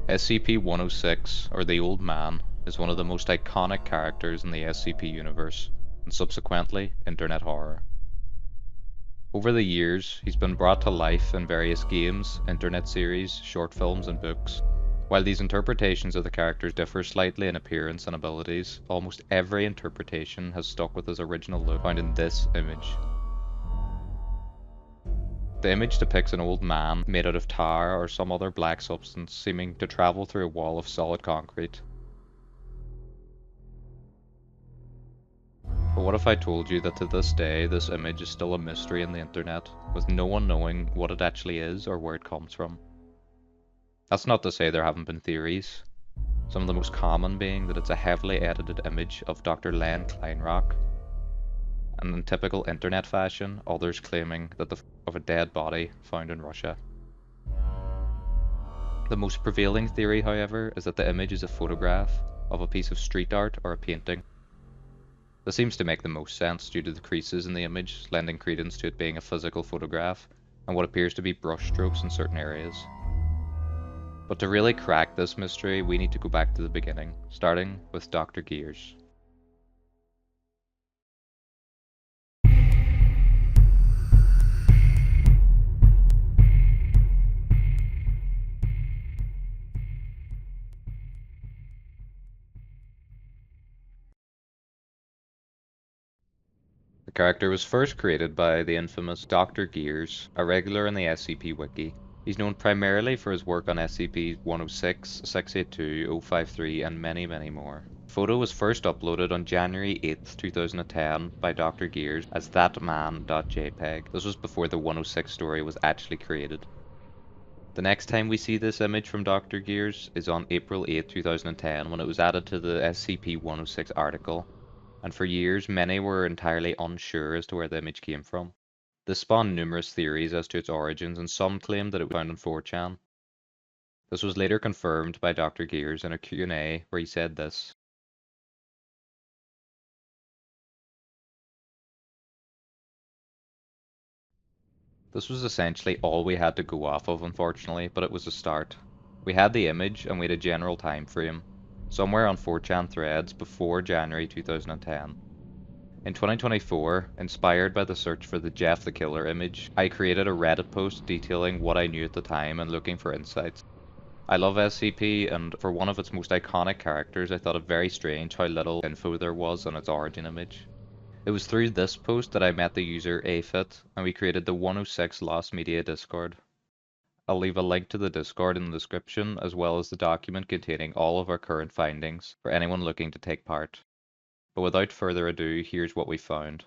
SCP-106, or the Old Man, is one of the most iconic characters in the SCP universe, and subsequently, internet horror. Over the years, he's been brought to life in various games, internet series, short films, and books. While these interpretations of the characters differ slightly in appearance and abilities, almost every interpretation has stuck with his original look found in this image. The image depicts an old man made out of tar or some other black substance seeming to travel through a wall of solid concrete. But what if I told you that to this day this image is still a mystery in the internet, with no one knowing what it actually is or where it comes from? That's not to say there haven't been theories, some of the most common being that it's a heavily edited image of Dr. Len Kleinrock, and in typical internet fashion, others claiming that of a dead body found in Russia. The most prevailing theory, however, is that the image is a photograph of a piece of street art or a painting. This seems to make the most sense due to the creases in the image, lending credence to it being a physical photograph, and what appears to be brushstrokes in certain areas. But to really crack this mystery, we need to go back to the beginning, starting with Dr. Gears. The character was first created by the infamous Dr. Gears, a regular in the SCP Wiki. He's known primarily for his work on SCP-106, 682, 053, and many more. The photo was first uploaded on January 8, 2010 by Dr. Gears as thatman.jpg. This was before the 106 story was actually created. The next time we see this image from Dr. Gears is on April 8, 2010 when it was added to the SCP-106 article, and for years many were entirely unsure as to where the image came from. This spawned numerous theories as to its origins, and some claimed that it was found on 4chan. This was later confirmed by Dr. Gears in a Q&A where he said this: "This was essentially all we had to go off of, unfortunately, but it was a start. We had the image and we had a general time frame, somewhere on 4chan threads before January 2010. In 2024, inspired by the search for the Jeff the Killer image, I created a Reddit post detailing what I knew at the time and looking for insights. I love SCP, and for one of its most iconic characters, I thought it very strange how little info there was on its origin image. It was through this post that I met the user AFIT, and we created the 106 Lost Media Discord. I'll leave a link to the Discord in the description, as well as the document containing all of our current findings for anyone looking to take part. But without further ado, here's what we found.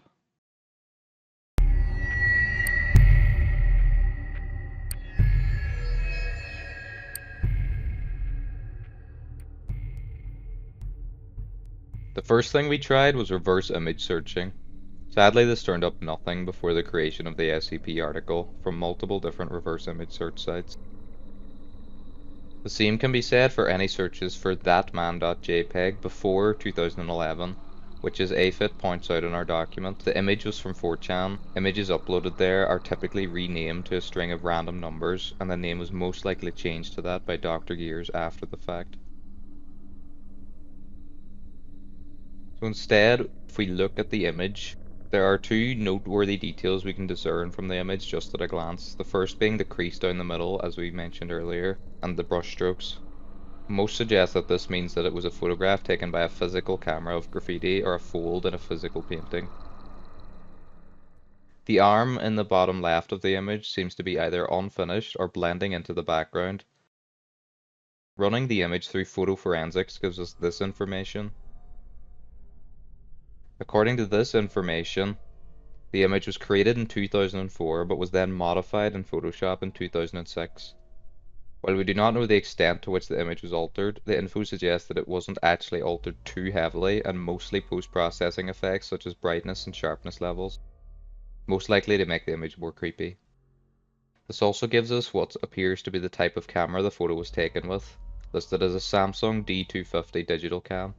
The first thing we tried was reverse image searching. Sadly, this turned up nothing before the creation of the SCP article from multiple different reverse image search sites. The same can be said for any searches for thatman.jpg before 2011, which as AFIT points out in our document, the image was from 4chan. Images uploaded there are typically renamed to a string of random numbers, and the name was most likely changed to that by Dr. Gears after the fact. So instead, if we look at the image, there are two noteworthy details we can discern from the image just at a glance. The first being the crease down the middle, as we mentioned earlier, and the brushstrokes. Most suggest that this means that it was a photograph taken by a physical camera of graffiti or a fold in a physical painting. The arm in the bottom left of the image seems to be either unfinished or blending into the background. Running the image through photo forensics gives us this information. According to this information, the image was created in 2004 but was then modified in Photoshop in 2006. While we do not know the extent to which the image was altered, the info suggests that it wasn't actually altered too heavily and mostly post-processing effects such as brightness and sharpness levels, most likely to make the image more creepy. This also gives us what appears to be the type of camera the photo was taken with, listed as a Samsung D250 digital cam.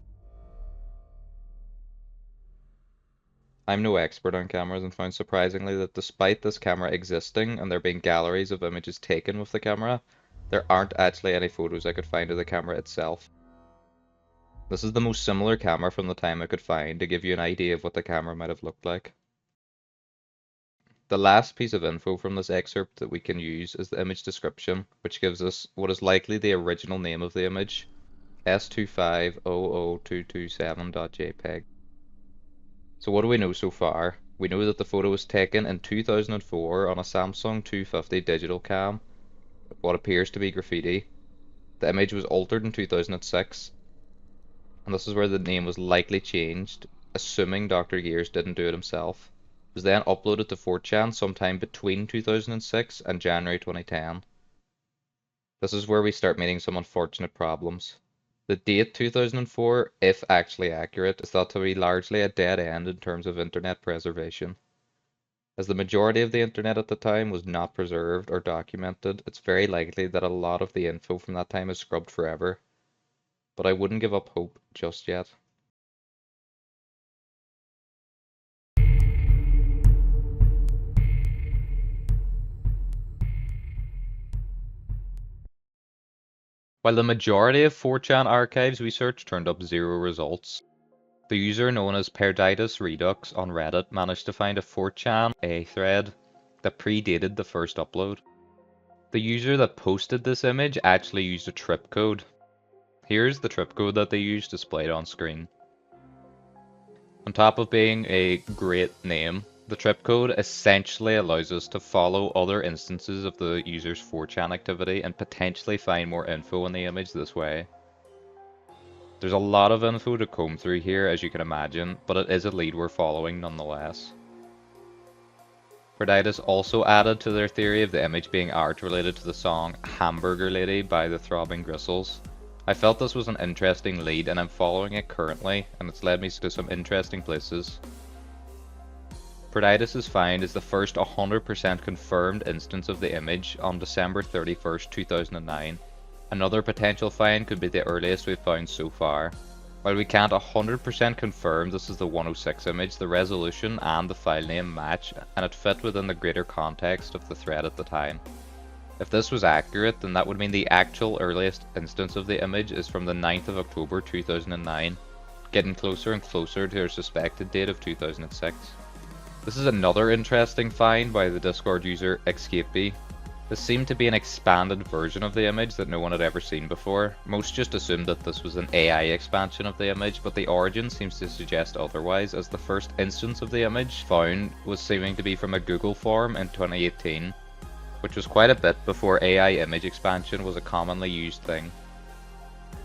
I'm no expert on cameras and found surprisingly that despite this camera existing and there being galleries of images taken with the camera, There aren't actually any photos I could find of the camera itself. This is the most similar camera from the time I could find to give you an idea of what the camera might have looked like. The last piece of info from this excerpt that we can use is the image description, which gives us what is likely the original name of the image, S2500227.jpg. So what do we know so far? We know that the photo was taken in 2004 on a Samsung 250 digital cam, what appears to be graffiti. The image was altered in 2006, and this is where the name was likely changed, assuming Dr. Gears didn't do it himself. It was then uploaded to 4chan sometime between 2006 and January 2010. This is where we start meeting some unfortunate problems. The date 2004, if actually accurate, is thought to be largely a dead end in terms of internet preservation. As the majority of the internet at the time was not preserved or documented, it's very likely that a lot of the info from that time is scrubbed forever. But I wouldn't give up hope just yet. While the majority of 4chan archives we searched turned up 0 results, the user known as Perditus Redux on Reddit managed to find a 4chan A thread that predated the first upload. The user that posted this image actually used a trip code. Here's the trip code that they used displayed on screen. On top of being a great name, the trip code essentially allows us to follow other instances of the user's 4chan activity and potentially find more info on the image this way. There's a lot of info to comb through here, as you can imagine, but it is a lead we're following nonetheless. Perditus also added to their theory of the image being art related to the song Hamburger Lady by the Throbbing Gristles. I felt this was an interesting lead and I'm following it currently, and it's led me to some interesting places. Perditus' find is the first 100% confirmed instance of the image on December 31st, 2009. Another potential find could be the earliest we've found so far. While we can't 100% confirm this is the 106 image, the resolution and the file name match, and it fit within the greater context of the thread at the time. If this was accurate, then that would mean the actual earliest instance of the image is from the 9th of October 2009, getting closer and closer to our suspected date of 2006. This is another interesting find by the Discord user Escapee. This seemed to be an expanded version of the image that no one had ever seen before. Most just assumed that this was an AI expansion of the image, but the origin seems to suggest otherwise, as the first instance of the image found was seeming to be from a Google form in 2018, which was quite a bit before AI image expansion was a commonly used thing.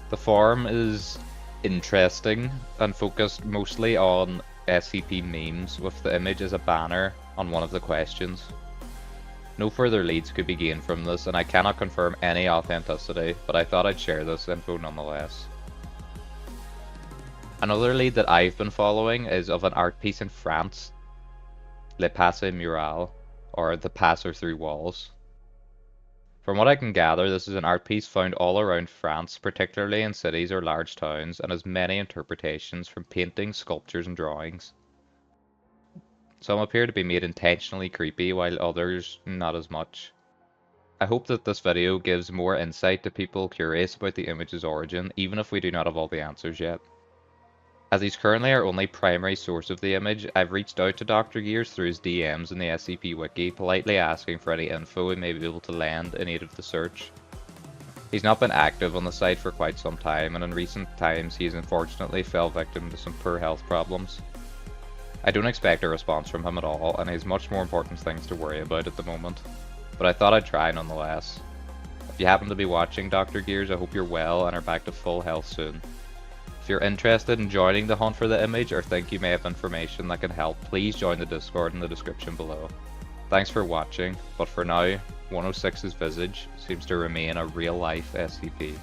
The form is interesting and focused mostly on SCP memes, with the image as a banner on one of the questions. No further leads could be gained from this, and I cannot confirm any authenticity, but I thought I'd share this info nonetheless. Another lead that I've been following is of an art piece in France, Le Passe Mural, or The Passer Through Walls. From what I can gather, this is an art piece found all around France, particularly in cities or large towns, and has many interpretations from paintings, sculptures, and drawings. Some appear to be made intentionally creepy, while others not as much. I hope that this video gives more insight to people curious about the image's origin, even if we do not have all the answers yet. As he's currently our only primary source of the image, I've reached out to Dr. Gears through his DMs in the SCP Wiki, politely asking for any info he may be able to lend in aid of the search. He's not been active on the site for quite some time, and in recent times he has unfortunately fell victim to some poor health problems. I don't expect a response from him at all, and he has much more important things to worry about at the moment, but I thought I'd try nonetheless. If you happen to be watching, Dr. Gears, I hope you're well and are back to full health soon. If you're interested in joining the hunt for the image or think you may have information that can help, please join the Discord in the description below. Thanks for watching, but for now, 106's visage seems to remain a real-life SCP.